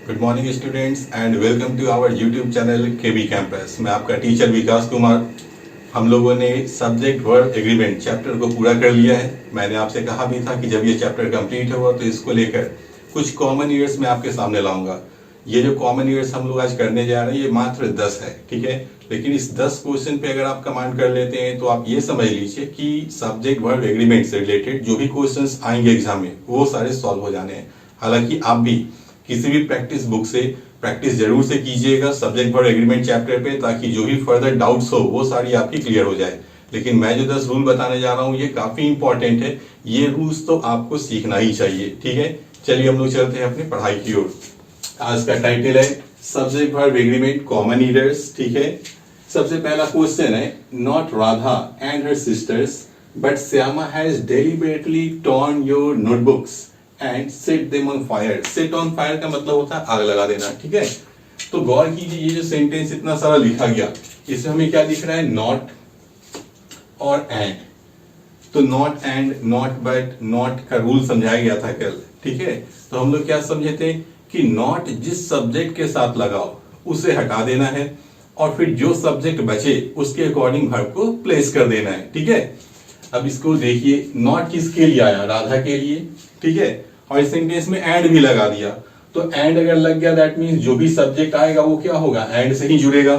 Good morning students and welcome to our YouTube channel KB campus. मैं आपका teacher विकास कुमार। हम लोगों ने सब्जेक्ट वर्ब एग्रीमेंट चैप्टर को पूरा कर लिया है। मैंने आपसे कहा भी था कि जब ये चैप्टर कंप्लीट होगा तो इसको लेकर कुछ कॉमन ईयर्स मैं आपके सामने लाऊंगा। ये जो कॉमन ईयर्स हम लोग आज करने जा रहे हैं ये मात्र 10 है, ठीक है। लेकिन इस 10 क्वेश्चन पे अगर आप कमांड कर लेते हैं तो आप ये समझ लीजिए कि सब्जेक्ट वर्ब एग्रीमेंट से रिलेटेड जो भी क्वेश्चंस आएंगे एग्जाम में वो सारे सॉल्व हो जाने हैं। हालांकि आप भी किसी भी प्रैक्टिस बुक से प्रैक्टिस जरूर से कीजिएगा सब्जेक्ट वर्ब एग्रीमेंट चैप्टर पे, ताकि जो भी फर्दर डाउट्स हो वो सारी आपकी क्लियर हो जाए। लेकिन मैं जो 10 रूल बताने जा रहा हूँ ये काफी इंपॉर्टेंट है। ये रूल्स तो आपको सीखना ही चाहिए, ठीक है। चलिए हम लोग चलते हैं अपनी पढ़ाई की ओर। आज का टाइटल है subject verb agreement common years, ठीक है। सबसे पहला क्वेश्चन है, not Radha and her sisters but Shyama has deliberately torn your notebooks and set them on fire. Set on fire का मतलब होता है आग लगा देना, ठीक है। तो गौर कीजिए ये जो सेंटेंस इतना सारा लिखा गया इसमें हमें क्या दिख रहा है, नॉट और एंड। तो not and not but not का रूल समझाया गया था कल, ठीक है। तो हम लोग क्या समझे थे कि नॉट जिस सब्जेक्ट के साथ लगाओ उसे हटा देना है और फिर जो सब्जेक्ट बचे उसके अकॉर्डिंग वर्ब को प्लेस कर देना है, ठीक है। अब इसको देखिए, नॉट किसके लिए आया, राधा के लिए, ठीक है। और इस सेंटेंस में एंड भी लगा दिया। तो एंड अगर लग गया दैट मींस जो भी सब्जेक्ट आएगा वो क्या होगा, एंड से ही जुड़ेगा।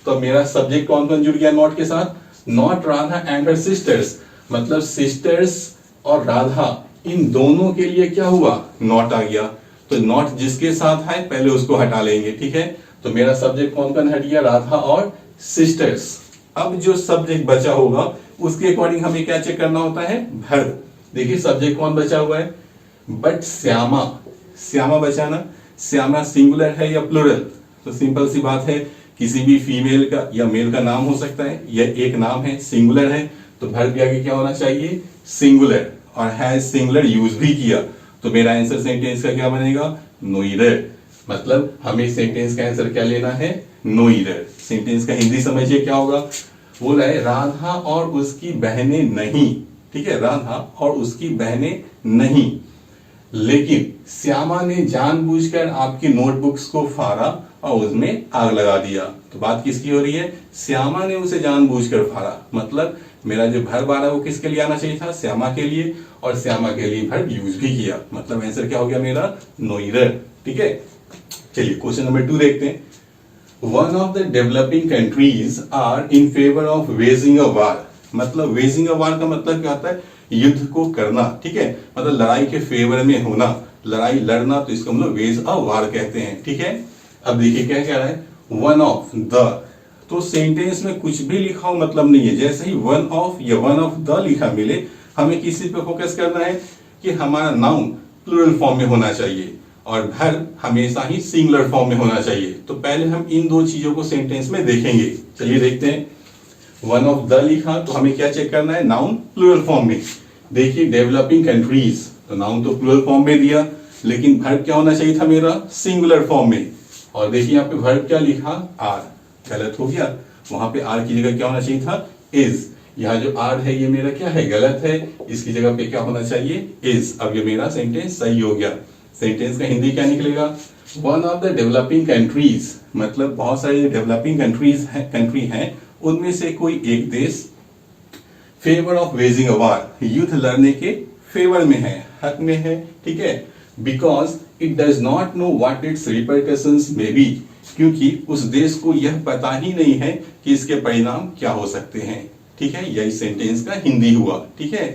तो मेरा सब्जेक्ट कौन कौन जुड़ गया नॉट के साथ, not Radha and her sisters, मतलब सिस्टर्स और राधा इन दोनों के लिए क्या हुआ, नॉट आ गया। तो नॉट जिसके साथ है पहले उसको हटा लेंगे, ठीक है। तो मेरा सब्जेक्ट कौन कौन हट गया, राधा और सिस्टर्स। अब जो सब्जेक्ट बचा होगा उसके अकॉर्डिंग हमें क्या चेक करना होता है, वर्ब। देखिए सब्जेक्ट कौन बचा हुआ है, बट श्यामा, श्यामा बचा ना। श्यामा सिंगुलर है या प्लुरल, तो सिंपल सी बात है किसी भी फीमेल का या मेल का नाम हो सकता है। यह एक नाम है, सिंगुलर है, तो वर्ब के आगे क्या होना चाहिए, सिंगुलर। और हैज सिंगुलर यूज भी किया तो मेरा आंसर सेंटेंस का क्या बनेगा, नो ईरर। मतलब हमें सेंटेंस का आंसर क्या लेना है, नो ईरर। सेंटेंस का हिंदी समझिए क्या होगा, बोला है राधा और उसकी बहनें नहीं, ठीक है। राधा और उसकी बहनें नहीं, लेकिन श्यामा ने जानबूझकर आपकी नोटबुक्स को फाड़ा और उसमें आग लगा दिया। तो बात किसकी हो रही है, श्यामा ने उसे जानबूझकर फाड़ा। मतलब मेरा जो वर्ब आ रहा है वो किसके लिए आना चाहिए था, श्यामा के लिए, और श्यामा के लिए वर्ब यूज भी किया। मतलब आंसर क्या हो गया मेरा, नो एरर, ठीक है। चलिए क्वेश्चन नंबर 2 देखते हैं। One of the developing countries are in favour of waging a war. मतलब वेजिंग अ वार का मतलब क्या होता है, युद्ध को करना, ठीक है। मतलब लड़ाई के फेवर में होना, लड़ाई लड़ना, तो इसको हम लोग वेज अ वार कहते हैं, ठीक है। अब देखिए क्या कह रहा है, वन ऑफ द। तो सेंटेंस में कुछ भी लिखा हो मतलब नहीं है। जैसे ही वन ऑफ या वन ऑफ द लिखा मिले हमें किसी पे फोकस करना है कि हमारा नाउन प्लुरल फॉर्म में होना चाहिए और वर्ब हमेशा ही सिंगुलर फॉर्म में होना चाहिए। तो पहले हम इन दो चीजों को सेंटेंस में देखेंगे। चलिए देखते हैं, वन ऑफ द लिखा तो हमें क्या चेक करना है, नाउन प्लुरल फॉर्म में। देखिए डेवलपिंग कंट्रीज, तो नाउन तो प्लुरल फॉर्म में दिया, लेकिन वर्ब क्या होना चाहिए था मेरा, सिंगुलर फॉर्म में। और देखिए यहाँ पे वर्ब क्या लिखा, आर, गलत हो गया। वहां पे आर की जगह क्या होना चाहिए था, इज। यहाँ जो आर है ये मेरा क्या है, गलत है, इसकी जगह पे क्या होना चाहिए, इज। अब ये मेरा सेंटेंस सही हो गया। सेंटेंस का हिंदी क्या निकलेगा, one of the developing countries, मतलब बहुत सारे डेवलपिंग कंट्री हैं उनमें से कोई एक देश फेवर ऑफ वेजिंग अ वार, युद्ध लड़ने के फेवर में है, हक में है, ठीक है। Because it does not know what it's repercussions may be, क्योंकि उस देश को यह पता ही नहीं है कि इसके परिणाम क्या हो सकते हैं, ठीक है। यही सेंटेंस का हिंदी हुआ, ठीक है।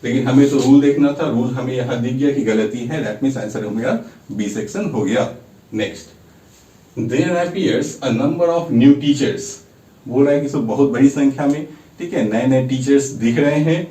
लेकिन हमें तो रूल देखना था, रूल हमें यहां दिख गया कि गलती है, दैट मींस आंसर हो गया बी सेक्शन हो गया। Next, there appears a number of new teachers. बोल रहा है कि सब बहुत बड़ी संख्या में, ठीक है, नए नए टीचर्स दिख रहे हैं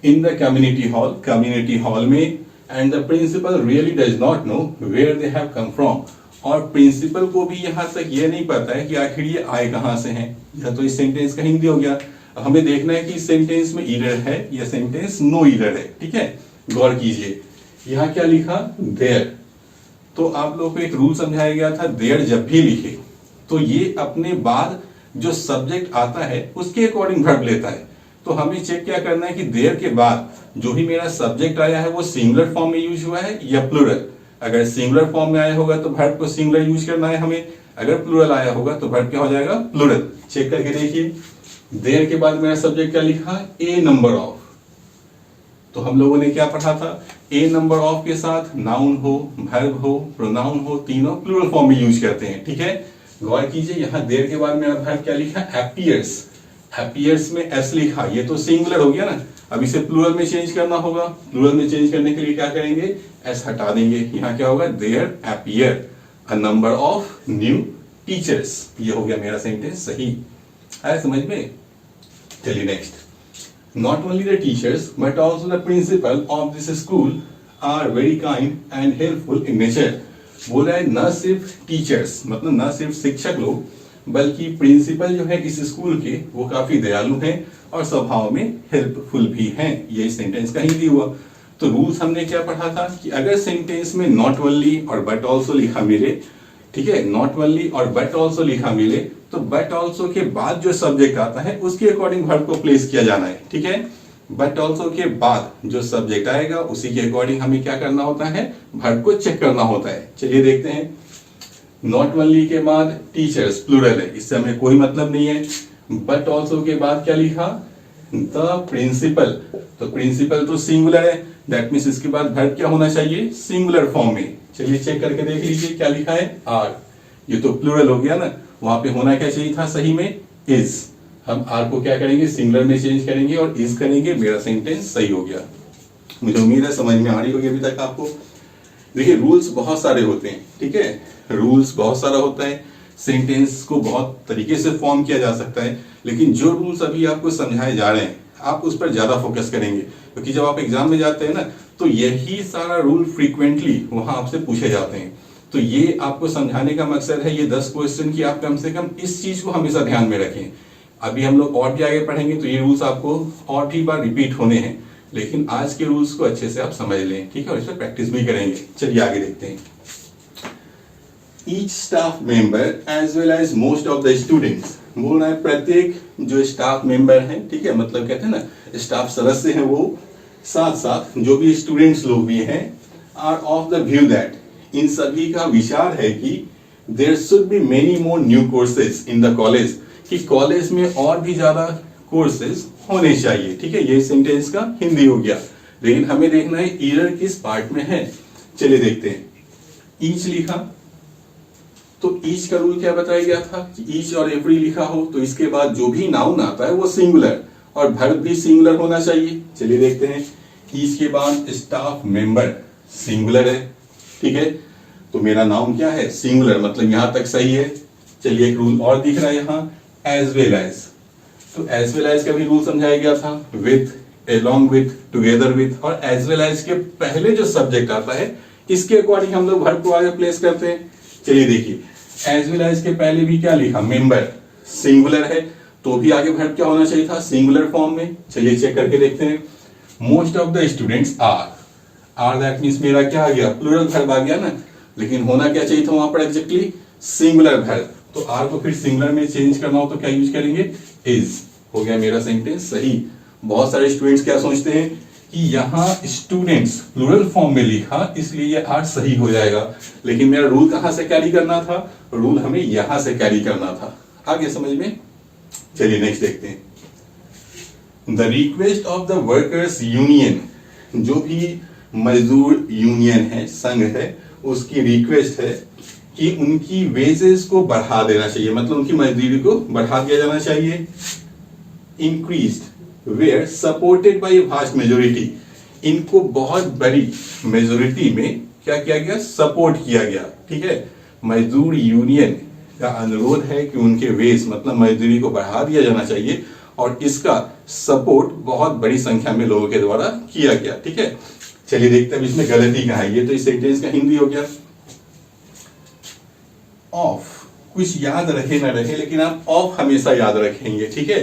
इन द कम्युनिटी हॉल में, and the principal really does not know where they have come from. और प्रिंसिपल को भी यहां तक ये नहीं पता है कि आखिर ये आए कहां से हैं। यह तो इस सेंटेंस का हिंदी हो गया। हमें देखना है कि इस सेंटेंस में ईरर है या सेंटेंस नो ईरर है, ठीक है। गौर कीजिए यहां क्या लिखा, देयर। तो आप लोगों को एक रूल समझाया गया था, देयर जब भी लिखे तो ये अपने बाद जो सब्जेक्ट आता है उसके अकॉर्डिंग वर्ब लेता है। तो हमें चेक क्या करना है कि देयर के बाद जो भी मेरा सब्जेक्ट आया है वो सिंगुलर फॉर्म में यूज हुआ है या प्लुरल। अगर सिंगुलर फॉर्म में आया होगा तो वर्ब को सिंगुलर यूज करना है हमें, अगर प्लूरल आया होगा तो वर्ब क्या हो जाएगा, प्लूरल। चेक करके देखिए, देयर के बाद मेरा सब्जेक्ट क्या लिखा, ए नंबर ऑफ। तो हम लोगों ने क्या पढ़ा था, ए नंबर ऑफ के साथ नाउन हो, वर्ब हो, प्रोनाउन हो, तीनों प्लूरल फॉर्म में यूज करते हैं। ठीक है, गौर कीजिए, यहाँ देयर के बाद मेरा वर्ब क्या लिखा, अपीयर्स। अपीयर्स में एस लिखा, ये तो सिंगुलर हो गया ना, अब इसे प्लूरल में चेंज करना होगा। प्लूरल में चेंज करने के लिए क्या करेंगे, एस हटा देंगे। यहाँ क्या होगा, there appear a number of new teachers. ये हो गया मेरा सेंटेंस सही है, समझ में। चलिए next, not only the teachers but also the principal of this school are very kind and helpful in nature। बोल रहा है न सिर्फ टीचर्स मतलब न सिर्फ शिक्षक लोग बल्कि प्रिंसिपल जो है इस स्कूल के वो काफी दयालु हैं और स्वभाव में हेल्पफुल भी हैं। ये सेंटेंस का हिंदी हुआ। तो रूल्स हमने क्या पढ़ा था कि अगर सेंटेंस में नॉट ओनली और बट ऑल्सो लिखा मिले, ठीक है, नॉट ओनली और बट ऑल्सो लिखा मिले तो बट ऑल्सो के बाद जो सब्जेक्ट आता है उसके अकॉर्डिंग वर्ब को प्लेस किया जाना है। ठीक है, बट ऑल्सो के बाद जो सब्जेक्ट आएगा उसी के अकॉर्डिंग हमें क्या करना होता है, वर्ब को चेक करना होता है। चलिए देखते हैं, नॉट ओनली के बाद टीचर्स प्लूरल है, इससे हमें कोई मतलब नहीं है। बट ऑल्सो के बाद क्या लिखा, द प्रिंसिपल, तो प्रिंसिपल तो सिंगुलर है, दैट मीन्स इसके बाद वर्ब क्या होना चाहिए, सिंगुलर फॉर्म में। चलिए चेक करके देख लीजिए क्या लिखा है, आर। ये तो प्लूरल हो गया ना, वहां पे होना क्या चाहिए था सही में, इज। हम आर को क्या करेंगे, सिंगुलर में चेंज करेंगे और इज करेंगे, मेरा सेंटेंस सही हो गया। मुझे उम्मीद है समझ में आ रही होगी अभी तक आपको। देखिए रूल्स बहुत सारे होते हैं, ठीक है, रूल्स बहुत सारा होता है, सेंटेंस को बहुत तरीके से फॉर्म किया जा सकता है, लेकिन जो रूल्स अभी आपको समझाए जा रहे हैं आप उस पर ज्यादा फोकस करेंगे, क्योंकि जब आप एग्जाम में जाते हैं ना तो यही सारा रूल फ्रीक्वेंटली वहां आपसे पूछे जाते हैं। तो ये आपको समझाने का मकसद है ये 10 क्वेश्चन की आप कम से कम इस चीज को हमेशा ध्यान में रखें। अभी हम लोग और भी आगे पढ़ेंगे तो ये रूल्स आपको और भी बार रिपीट होने हैं, लेकिन आज के रूल्स को अच्छे से आप समझ लें, ठीक है, और इस पर प्रैक्टिस भी करेंगे। चलिए आगे देखते हैं। Each staff member as well as most of the students, बोल रहा है प्रत्येक जो स्टाफ मेंबर हैं, ठीक है, मतलब कहते हैं ना स्टाफ सदस्य हैं, वो साथ साथ जो भी स्टूडेंट्स लोग भी हैं, are of the view that, इन सभी का विचार है कि there should be many more new courses in the college, कि कॉलेज में और भी ज्यादा कोर्सेज होने चाहिए। ठीक है, ये सेंटेंस का हिंदी हो गया, लेकिन हमें देखना है ईरर किस पार्ट में है। चलिए देखते हैं, ईच लिखा तो ईच का रूल क्या बताया गया था कि ईच और एवरी लिखा हो तो इसके बाद जो भी नाउन आता है वो सिंगुलर और वर्ब भी सिंगुलर होना चाहिए। चलिए देखते हैं, ईच के बाद स्टाफ मेंबर सिंगुलर है, ठीक है, तो मेरा नाउन क्या है, सिंगुलर, मतलब यहां तक सही है। चलिए एक रूल और दिख रहा है यहाँ, एज वेल एज, तो एज वेल एज का भी रूल समझाया गया था, with, along with, together with, और एज वेल एज के पहले जो सब्जेक्ट आता है इसके अकॉर्डिंग हम लोग वर्ब को आगे प्लेस करते हैं। चलिए देखिए, एज वेल एज के पहले भी क्या लिखा, मेंबर, सिंगुलर है तो भी आगे वर्ब क्या होना चाहिए था, सिंगुलर फॉर्म में। चलिए चेक करके देखते हैं, most of the students are that means मेरा क्या आ गया, प्लूरल वर्ब आ गया ना, लेकिन होना क्या चाहिए था वहां पर एग्जैक्टली, सिंगुलर वर्ब। तो आर को फिर सिंगुलर में चेंज करना हो तो क्या यूज करेंगे, इज। हो गया मेरा सेंटेंस सही। बहुत सारे स्टूडेंट्स क्या सोचते हैं कि यहाँ स्टूडेंट्स प्लूरल फॉर्म में लिखा इसलिए ये आर सही हो जाएगा, लेकिन मेरा रूल कहां से कैरी करना था, रूल हमें यहां से कैरी करना था। आगे समझ में। चलिए नेक्स्ट देखते हैं, the request of the workers union, जो भी मजदूर यूनियन है, संघ है, उसकी रिक्वेस्ट है कि उनकी वेजेस को बढ़ा देना चाहिए, मतलब उनकी मजदूरी को बढ़ा दिया जाना चाहिए। Increased were supported by vast majority, इनको बहुत बड़ी मेजोरिटी में क्या किया गया, सपोर्ट किया गया। ठीक है, मजदूर यूनियन का अनुरोध है कि उनके वेज मतलब मजदूरी को बढ़ा दिया जाना चाहिए, और इसका सपोर्ट बहुत बड़ी संख्या में लोगों के द्वारा किया गया। ठीक है, चलिए देखते हैं इसमें गलती कहां है। ये तो इस सेंटेंस का हिंदी हो गया। ऑफ, कुछ याद रहे ना रहे, लेकिन आप ऑफ हमेशा याद रखेंगे। ठीक है,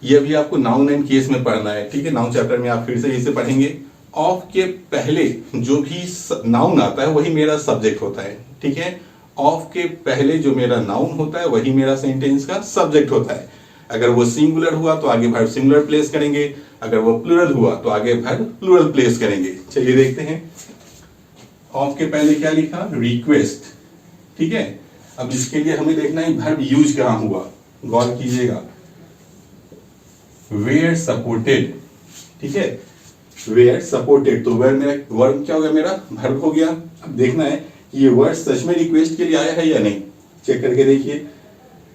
ये भी आपको नाउन एंड केस में पढ़ना है। ठीक है, नाउन चैप्टर में आप फिर से इसे पढ़ेंगे। ऑफ के पहले जो भी नाउन आता है वही मेरा सब्जेक्ट होता है। ठीक है, ऑफ के पहले जो मेरा नाउन होता है वही मेरा सेंटेंस का सब्जेक्ट होता है। अगर वो सिंगुलर हुआ तो आगे वर्ब सिंगुलर प्लेस करेंगे, अगर वो प्लूरल हुआ तो आगे वर्ब प्लूरल प्लेस करेंगे। चलिए देखते हैं, ऑफ के पहले क्या लिखा, रिक्वेस्ट, ठीक है। अब इसके लिए हमें देखना है वर्ब यूज कहां हुआ, गौर कीजिएगा, वेयर सपोर्टेड, ठीक है, वेयर सपोर्टेड, तो वर्ब क्या हो गया, मेरा वर्ब हो गया। अब देखना है कि ये वर्ड सच में रिक्वेस्ट के लिए आया है या नहीं, चेक करके देखिए।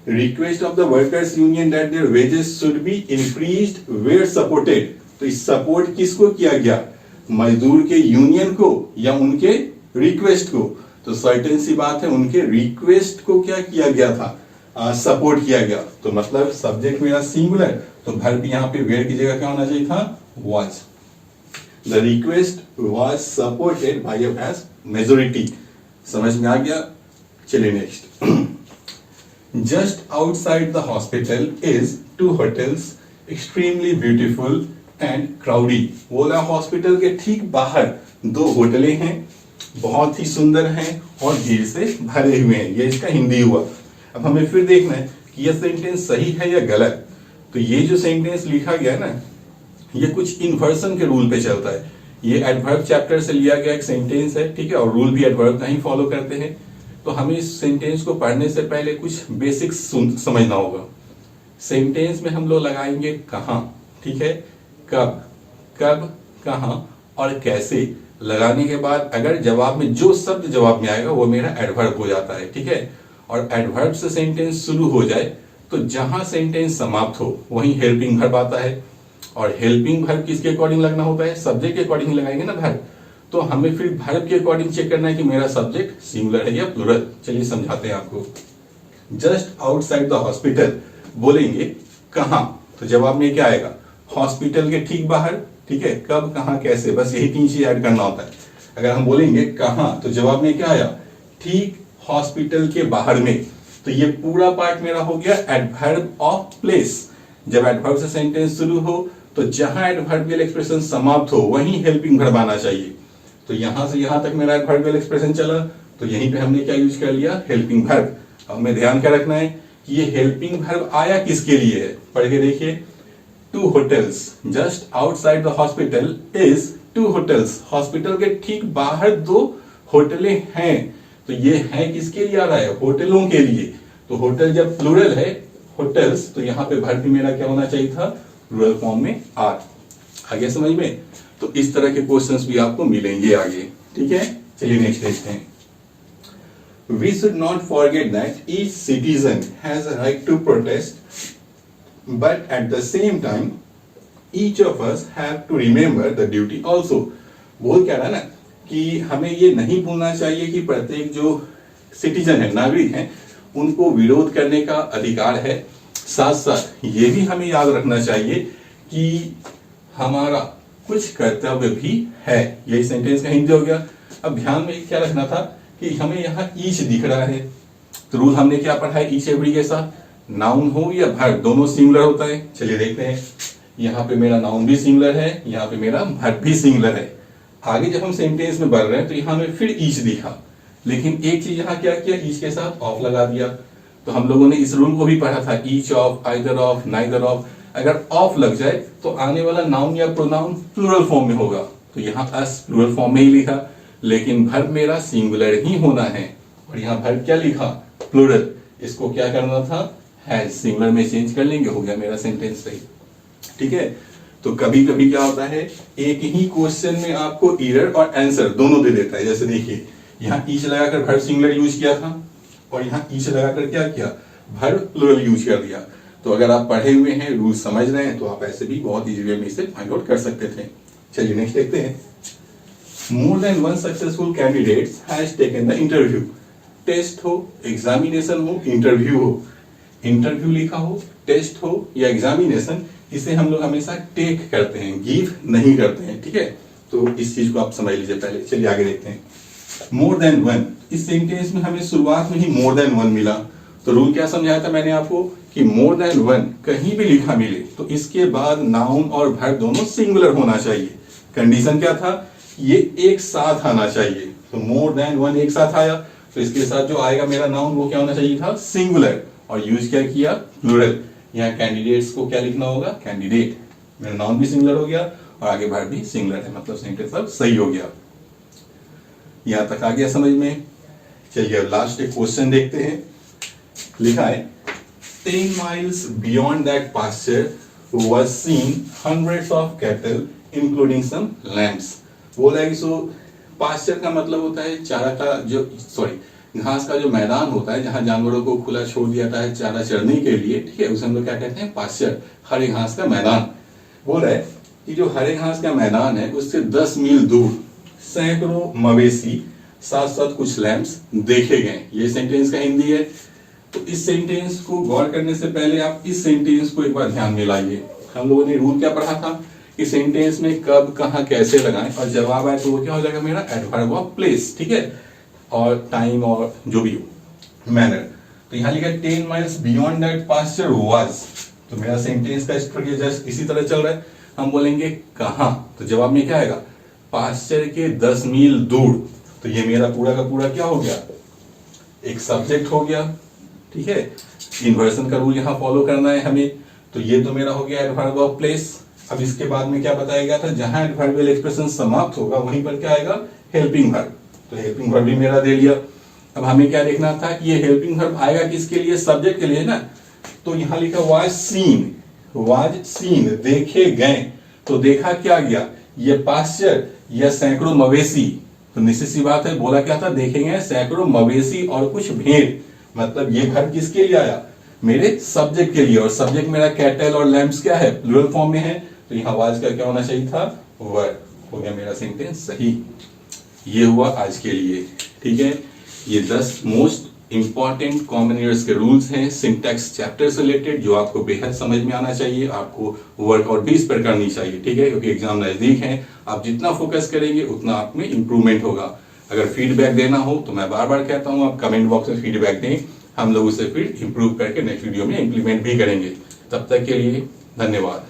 Request of the workers union that their wages should be increased were supported, तो इस सपोर्ट किसको किया गया, मजदूर के यूनियन को या उनके रिक्वेस्ट को, तो सर्टेन सी बात है उनके रिक्वेस्ट को क्या किया गया था, सपोर्ट किया गया। तो मतलब सब्जेक्ट मेरा सिंगुलर, तो वर्ब यहाँ पे वेयर की जगह क्या होना चाहिए था, was. The request was supported by a vast majority, समझ में आ गया। चलिए next, just outside the hospital is 2 hotels extremely beautiful and crowdy, बोला हॉस्पिटल के ठीक बाहर 2 होटलें हैं, बहुत ही सुंदर हैं और भीड़ से भरे हुए हैं, ये इसका हिंदी हुआ। अब हमें फिर देखना है कि यह सेंटेंस सही है या गलत। तो ये जो सेंटेंस लिखा गया है ना, ये कुछ इन्वर्सन के रूल पे चलता है, ये एडवर्ब चैप्टर से लिया गया एक सेंटेंस है, ठीक है, और रूल भी एडवर्ब का ही फॉलो करते हैं। तो हमें इस सेंटेंस को पढ़ने से पहले कुछ बेसिक्स समझना होगा। सेंटेंस में हम लोग लगाएंगे कहां, ठीक है, कब, कब, कहां और कैसे, लगाने के बाद अगर जवाब में जो शब्द जवाब में आएगा वो मेरा एडवर्ब हो जाता है, ठीक है। और एडवर्ब से सेंटेंस शुरू हो जाए तो जहां सेंटेंस समाप्त हो वहीं हेल्पिंग वर्ब आता है, और हेल्पिंग वर्ब किसके अकॉर्डिंग लगना होता है, सब्जेक्ट के अकॉर्डिंग लगाएंगे ना वर्ब। तो हमें फिर वर्ब के अकॉर्डिंग चेक करना है कि मेरा सब्जेक्ट सिंगुलर है या प्लूरल। चलिए समझाते हैं आपको। जस्ट आउटसाइड द हॉस्पिटल बोलेंगे कहां, तो जवाब में क्या आएगा, हॉस्पिटल के ठीक बाहर, ठीक है, कब, कहां, कैसे, बस यही 3 चीज ऐड करना होता है। अगर हम बोलेंगे कहां, तो जवाब में क्या आया, ठीक हॉस्पिटल के बाहर में, तो ये पूरा पार्ट मेरा हो गया एडवर्ब ऑफ प्लेस। जब एडवर्ब से सेंटेंस शुरू हो तो जहां एडवर्बियल एक्सप्रेशन समाप्त हो वहीं हेल्पिंग वर्ब आना चाहिए। तो यहां से यहां तक मेरा एडवर्बियल एक्सप्रेशन चला, तो यहीं पे हमने क्या यूज कर लिया, हेल्पिंग वर्ब। अब हमें ध्यान क्या रखना है कि ये हेल्पिंग वर्ब आया किसके लिए है, पढ़ के देखिए। 2 hotels just outside the hospital is 2 hotels, hospital के ठीक बाहर 2 होटलें हैं, तो ये है किसके लिए आ रहा है, होटलों के लिए। तो होटल जब प्लूरल है होटल्स, तो यहाँ पे वर्ब भी मेरा क्या होना चाहिए था, प्लूरल फॉर्म में आर। आगे समझ में। तो इस तरह के क्वेश्चंस भी आपको मिलेंगे आगे, ठीक है। चलिए नेक्स्ट देखते हैं। We should not forget that each citizen has a right to protest, but at the same time, each of us have to remember the duty also. बोल क्या रहा है ना कि हमें ये नहीं भूलना चाहिए कि प्रत्येक जो सिटीजन है, नागरिक हैं, उनको विरोध करने का अधिकार है। साथ साथ ये भी हमें याद रखना चाहिए कि हमारा कुछ कर्तव्य भी है। यही सेंटेंस का हिंदी हो गया। अब ध्यान में क्या रखना था कि हमें यहाँ ईच दिख रहा है, तो रूल हमने क्या पढ़ा है, ईच एवरी के साथ, नाउन हो या वर्ब दोनों सिंगुलर होता है। चलिए देखते हैं, यहाँ पे मेरा नाउन भी सिंगुलर है, यहाँ पे मेरा वर्ब भी सिंगुलर है। आगे जब हम सेंटेंस में बढ़ रहे हैं तो यहाँ में फिर ईच दिखा, लेकिन एक चीज यहाँ क्या किया, ईच के साथ ऑफ लगा दिया। तो हम लोगों ने इस रूल को भी पढ़ा था, each of, either of, neither of. अगर ऑफ लग जाए तो आने वाला नाउन या प्रोनाउन प्लूरल फॉर्म में होगा, तो यहाँ अस प्लूरल फॉर्म में ही लिखा, लेकिन वर्ब मेरा सिंगुलर ही होना है। और यहाँ वर्ब क्या लिखा, प्लूरल। इसको क्या करना था, हैज, सिंगुलर में चेंज कर लेंगे, हो गया मेरा सेंटेंस सही, ठीक है। तो कभी कभी क्या होता है, एक ही क्वेश्चन में आपको एरर और आंसर दोनों दे देता है। जैसे देखिए, यहाँ ईच लगाकर वर्ब सिंगुलर यूज किया था और यहाँ ईच लगाकर क्या किया, वर्ब प्लूरल यूज कर दिया। तो अगर आप पढ़े हुए हैं, रूल समझ रहे हैं, तो आप ऐसे भी बहुत इजी वे में इसे फाइंड आउट कर सकते थे। चलिए नेक्स्ट देखते हैं। More than one successful candidates has taken the interview. Test हो, एग्जामिनेशन हो, इंटरव्यू हो, इंटरव्यू लिखा हो, टेस्ट हो या एग्जामिनेशन, इसे हम लोग हमेशा टेक करते हैं, गिव नहीं करते हैं, ठीक है। तो इस चीज को आप समझ लीजिए पहले। चलिए आगे देखते हैं। मोर देन वन, इस सेंटेंस में हमें शुरुआत में ही मोर देन वन मिला। तो रूल क्या समझाया था मैंने आपको कि मोर देन वन कहीं भी लिखा मिले तो इसके बाद नाउन और वर्ब दोनों सिंगुलर होना चाहिए। कंडीशन क्या था, ये एक साथ आना चाहिए। तो मोर देन वन एक साथ आया, तो इसके साथ जो आएगा मेरा नाउन वो क्या होना चाहिए था, सिंगुलर। और यूज क्या किया, प्लूरल। यहाँ कैंडिडेट्स को क्या लिखना होगा, कैंडिडेट। मेरा नाउन भी सिंगुलर हो गया और आगे वर्ब भी सिंगुलर है, मतलब सेंटेंस अब सही हो गया। यहाँ तक आ गया समझ में? चलिए अब लास्ट एक क्वेश्चन देखते हैं। लिखा है 10 miles beyond that pasture was seen hundreds of cattle including some lambs। बोला है कि सो पास्चर का मतलब होता है चारा का जो घास का जो मैदान होता है जहां जानवरों को खुला छोड़ दिया जाता है चारा चरने के लिए, ठीक है, उसे हम लोग क्या कहते हैं? पास्चर, हरे घास का मैदान। बोल रहा है कि जो हरे घास का मैदान है उससे 10 मील दूर सैकड़ों मवेशी साथ साथ कुछ लैम्प्स देखे गए। ये सेंटेंस का हिंदी है। तो इस सेंटेंस को गौर करने से पहले आप इस सेंटेंस को एक बार ध्यान में लाइए। हम लोगों ने रूल क्या पढ़ा था कि सेंटेंस में कब, कहां, कैसे लगाएं, और जवाब आए तो वो क्या हो जाएगा मेरा? एडवर्ब ऑफ प्लेस, ठीक है, और टाइम और जो भी हो, मैनर। तो यहाँ लिखा 10 miles beyond that pasture was, तो मेरा सेंटेंस का स्ट्रक्चर जस्ट इसी तरह चल रहा है। हम बोलेंगे कहां, तो जवाब में क्या आएगा? पास्चर के 10 मील दूर। तो ये मेरा पूरा का पूरा क्या हो गया? एक सब्जेक्ट हो गया, ठीक है। इन्वर्सन का रूल यहाँ फॉलो करना है हमें। तो ये तो मेरा हो गया एडवर्ब ऑफ प्लेस। अब इसके बाद में क्या बताया गया था? जहां एडवर्बियल एक्सप्रेशन समाप्त होगा वहीं पर क्या आएगा? Helping verb. तो हेल्पिंग वर्ब भी मेरा दे लिया। अब हमें क्या देखना था कि ये हेल्पिंग वर्ब आएगा किसके लिए? सब्जेक्ट के लिए ना। तो यहाँ लिखा वाज सीन, वाज सीन, देखे गए। तो देखा क्या गया? ये पास्चर या सैकड़ों मवेशी। तो निश्चित सी बात है, बोला क्या था? देखेंगे सैकड़ों मवेशी और कुछ भेड़। मतलब ये वर्ब किसके लिए आया? मेरे सब्जेक्ट के लिए। और सब्जेक्ट मेरा कैटल और लैम्प्स क्या है? प्लूरल फॉर्म में है। तो यहाँ वाज का क्या होना चाहिए था? वर। हो गया मेरा सेंटेंस सही। ये हुआ आज के लिए, ठीक है। ये 10 मोस्ट इंपॉर्टेंट कॉमन एरर्स के रूल्स हैं सिंटैक्स चैप्टर से रिलेटेड, जो आपको बेहद समझ में आना चाहिए। आपको वर्कआउट भी इस पर करनी चाहिए, ठीक है, क्योंकि एग्जाम नजदीक है। आप जितना फोकस करेंगे उतना आप में इंप्रूवमेंट होगा। अगर फीडबैक देना हो तो मैं बार बार कहता हूं आप कमेंट बॉक्स में फीडबैक दें। हम लोग उसे फिर इंप्रूव करके नेक्स्ट वीडियो में इंप्लीमेंट भी करेंगे। तब तक के लिए धन्यवाद।